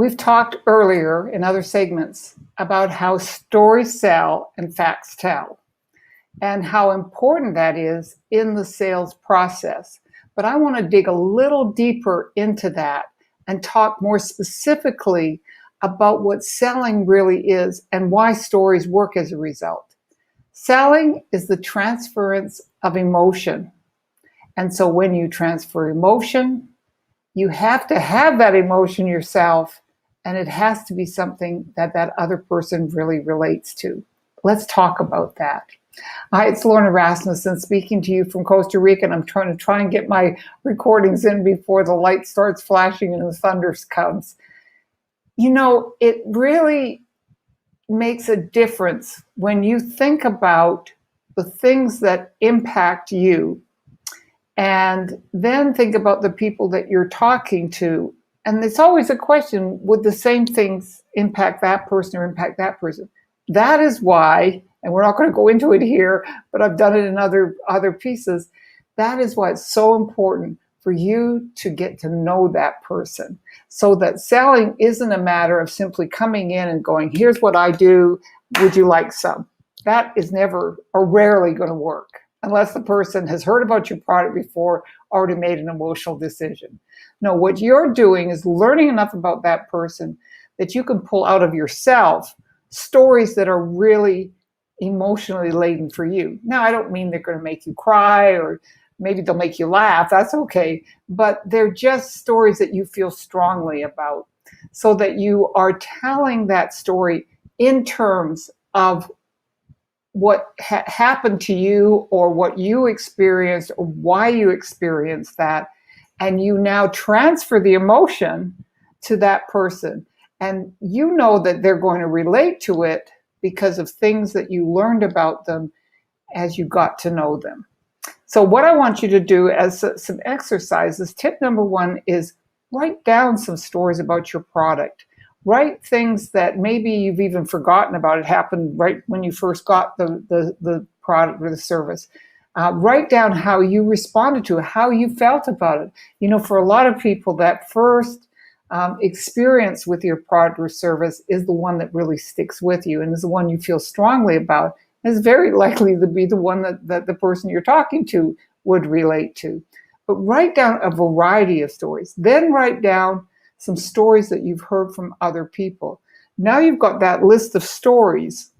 We've talked earlier in other segments about how stories sell and facts tell, and how important that is in the sales process. But I want to dig a little deeper into that and talk more specifically about what selling really is and why stories work as a result. Selling is the transference of emotion. And so when you transfer emotion, you have to have that emotion yourself, and it has to be something that that other person really relates to. Let's talk about that. Hi, it's Lorna Rasmussen speaking to you from Costa Rica, and I'm trying to get my recordings in before the light starts flashing and the thunder comes. You know, it really makes a difference when you think about the things that impact you and then think about the people that you're talking to. And it's always a question, would the same things impact that person or impact that person? That is why, and we're not going to go into it here, but I've done it in other pieces. That is why it's so important for you to get to know that person, so that selling isn't a matter of simply coming in and going, here's what I do, would you like some? That is never or rarely going to work unless the person has heard about your product before, already made an emotional decision. No, what you're doing is learning enough about that person that you can pull out of yourself stories that are really emotionally laden for you. Now, I don't mean they're going to make you cry, or maybe they'll make you laugh. That's okay. But they're just stories that you feel strongly about, so that you are telling that story in terms of what happened to you, or what you experienced, or why you experienced that. And you now transfer the emotion to that person. And you know that they're going to relate to it because of things that you learned about them as you got to know them. So what I want you to do as some exercises, tip number 1 is write down some stories about your product. Write things that maybe you've even forgotten about. It happened right when you first got the product or the service. Write down how you responded to it, how you felt about it. You know, for a lot of people, that first experience with your product or service is the one that really sticks with you and is the one you feel strongly about. Is very likely to be the one that the person you're talking to would relate to. But write down a variety of stories. Then write down some stories that you've heard from other people. Now you've got that list of stories.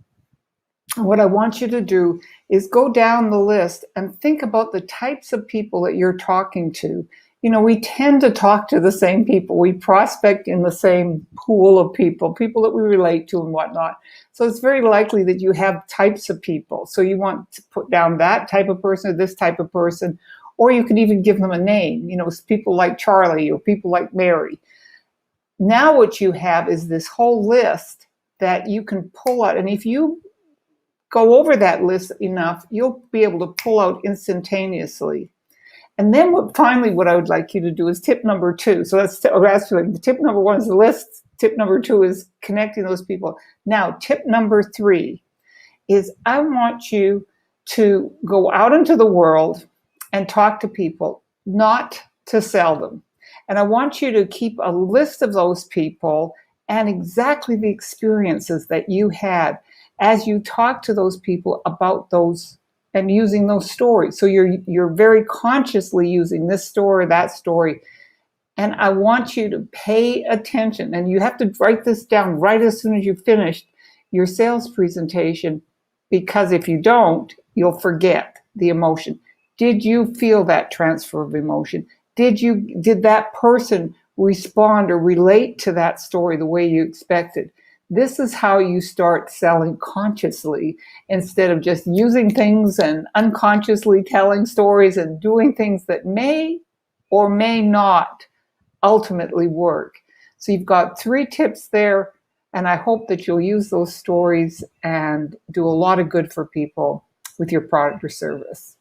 What I want you to do is go down the list and think about the types of people that you're talking to. You know, we tend to talk to the same people. We prospect in the same pool of people that we relate to and whatnot. So it's very likely that you have types of people. So you want to put down that type of person or this type of person, or you could even give them a name. You know, people like Charlie or people like Mary. Now what you have is this whole list that you can pull out. And if you go over that list enough, you'll be able to pull out instantaneously. And then finally, what I would like you to do is tip number 2. So that's the tip number 1 is the list. Tip number 2 is connecting those people. Now, tip number 3 is I want you to go out into the world and talk to people, not to sell them. And I want you to keep a list of those people and exactly the experiences that you had as you talk to those people about those and using those stories. So you're very consciously using this story, that story. And I want you to pay attention. And you have to write this down right as soon as you've finished your sales presentation, because if you don't, you'll forget the emotion. Did you feel that transfer of emotion? Did that person respond or relate to that story the way you expected? This is how you start selling consciously, instead of just using things and unconsciously telling stories and doing things that may or may not ultimately work. So you've got 3 tips there, and I hope that you'll use those stories and do a lot of good for people with your product or service.